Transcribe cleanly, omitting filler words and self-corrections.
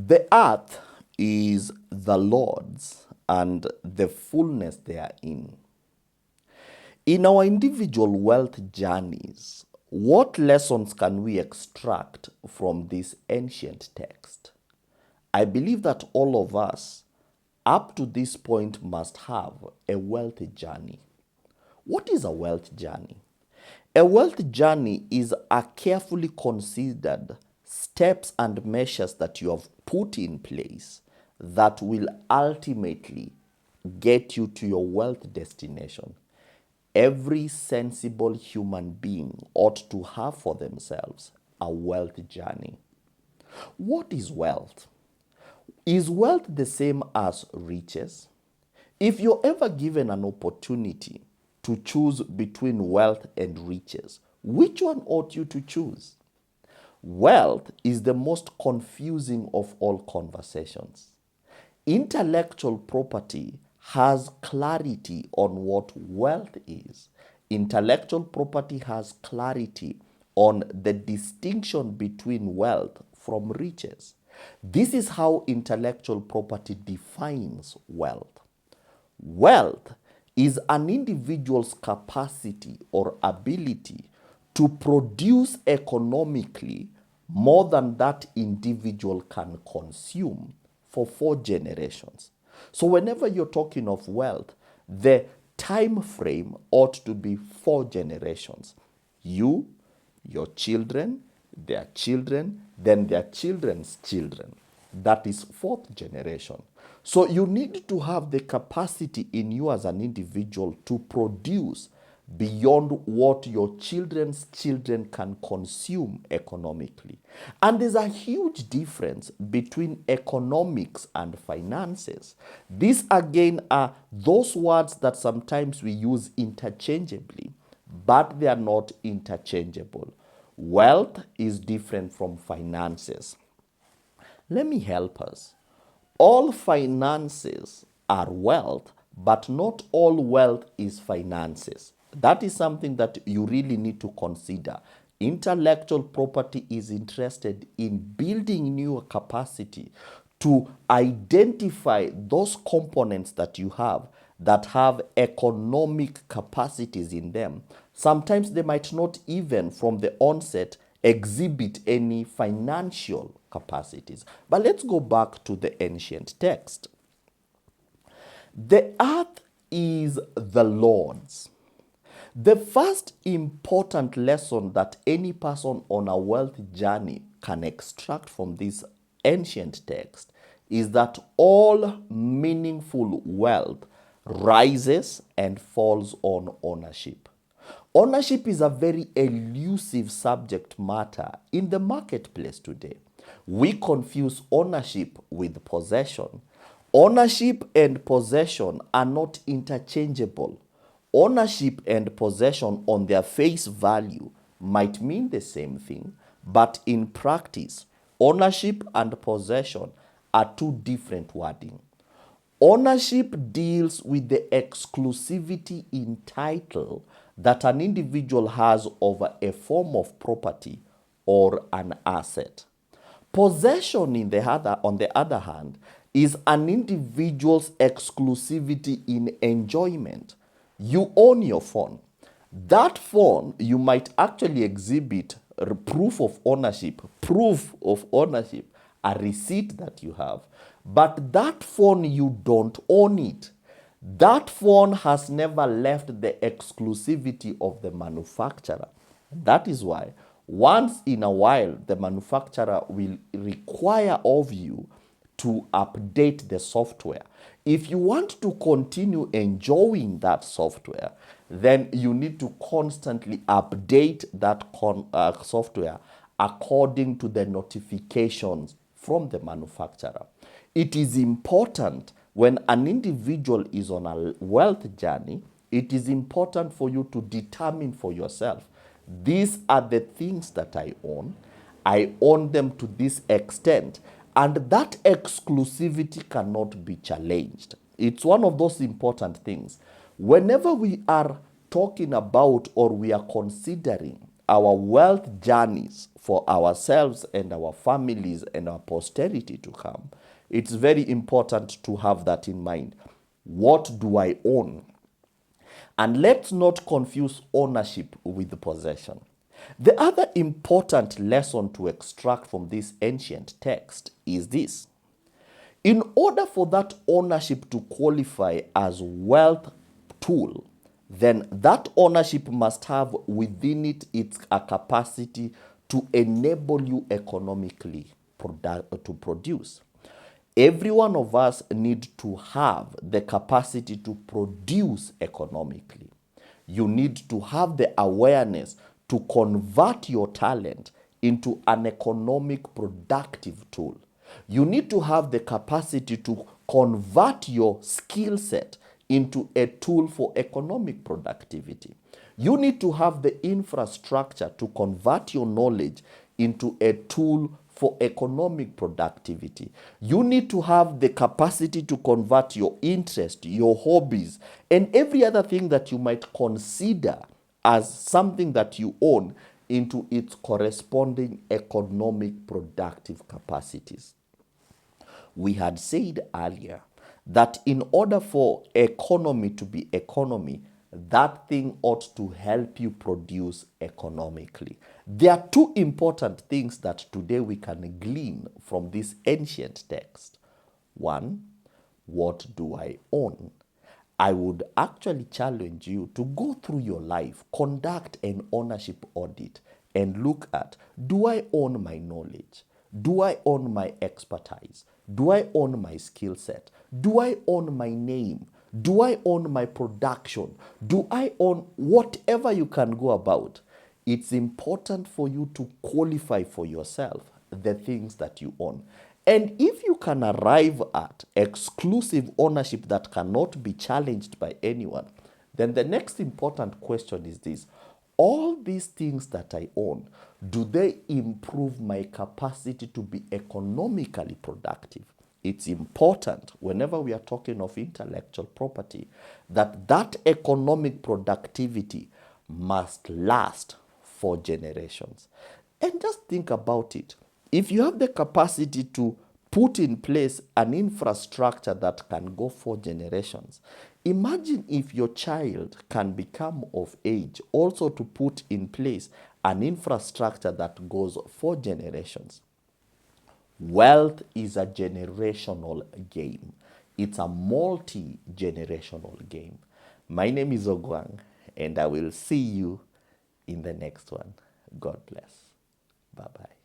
The earth is the Lord's and the fullness therein. In our individual wealth journeys, what lessons can we extract from this ancient text? I believe that all of us, up to this point, must have a wealth journey. What is a wealth journey? A wealth journey is a carefully considered steps and measures that you have put in place that will ultimately get you to your wealth destination. Every sensible human being ought to have for themselves a wealth journey. What is wealth? Is wealth the same as riches? If you're ever given an opportunity to choose between wealth and riches, which one ought you to choose? Wealth is the most confusing of all conversations. Intellectual property has clarity on what wealth is. Intellectual property has clarity on the distinction between wealth from riches. This is how intellectual property defines wealth. Wealth is an individual's capacity or ability to produce economically more than that individual can consume for 4 generations. So whenever you're talking of wealth, the time frame ought to be 4 generations. You, your children, their children, then their children's children. That is 4th generation. So you need to have the capacity in you as an individual to produce beyond what your children's children can consume economically. And there's a huge difference between economics and finances. These again are those words that sometimes we use interchangeably, but they are not interchangeable. Wealth is different from finances. Let me help us. All finances are wealth, but not all wealth is finances. That is something that you really need to consider. Intellectual property is interested in building new capacity to identify those components that you have that have economic capacities in them. Sometimes they might not even from the onset exhibit any financial capacities. But let's go back to the ancient text. The earth is the Lord's. The first important lesson that any person on a wealth journey can extract from this ancient text is that all meaningful wealth rises and falls on ownership. Ownership is a very elusive subject matter in the marketplace today. We confuse ownership with possession. Ownership and possession are not interchangeable. Ownership and possession on their face value might mean the same thing, but in practice, ownership and possession are 2 different wording. Ownership deals with the exclusivity in title that an individual has over a form of property or an asset. Possession, on the other hand, is an individual's exclusivity in enjoyment. You own your phone. That phone, you might actually exhibit proof of ownership, a receipt that you have. But that phone, you don't own it. That phone has never left the exclusivity of the manufacturer. That is why once in a while the manufacturer will require of you to update the software. If you want to continue enjoying that software, then you need to constantly update that software according to the notifications from the manufacturer. It is important when an individual is on a wealth journey, it is important for you to determine for yourself, these are the things that I own. I own them to this extent, and that exclusivity cannot be challenged. It's one of those important things. Whenever we are talking about or we are considering our wealth journeys for ourselves and our families and our posterity to come, it's very important to have that in mind. What do I own? And let's not confuse ownership with possession. The other important lesson to extract from this ancient text is this. In order for that ownership to qualify as wealth tool, then that ownership must have within it a capacity to enable you economically to produce. Every one of us need to have the capacity to produce economically. You need to have the awareness to convert your talent into an economic productive tool. You need to have the capacity to convert your skill set into a tool for economic productivity. You need to have the infrastructure to convert your knowledge into a tool for economic productivity. You need to have the capacity to convert your interest, your hobbies, and every other thing that you might consider as something that you own into its corresponding economic productive capacities. We had said earlier that in order for economy to be economy, that thing ought to help you produce economically. There are two important things that today we can glean from this ancient text. One, what do I own? I would actually challenge you to go through your life, conduct an ownership audit, and look at, do I own my knowledge? Do I own my expertise? Do I own my skill set? Do I own my name? Do I own my production? Do I own whatever you can go about? It's important for you to qualify for yourself the things that you own. And if you can arrive at exclusive ownership that cannot be challenged by anyone, then the next important question is this. All these things that I own, do they improve my capacity to be economically productive? It's important whenever we are talking of intellectual property that that economic productivity must last for generations. And just think about it. If you have the capacity to put in place an infrastructure that can go for generations, imagine if your child can become of age also to put in place an infrastructure that goes for generations. Wealth is a generational game. It's a multi-generational game. My name is Ogwang, and I will see you in the next one. God bless. Bye-bye.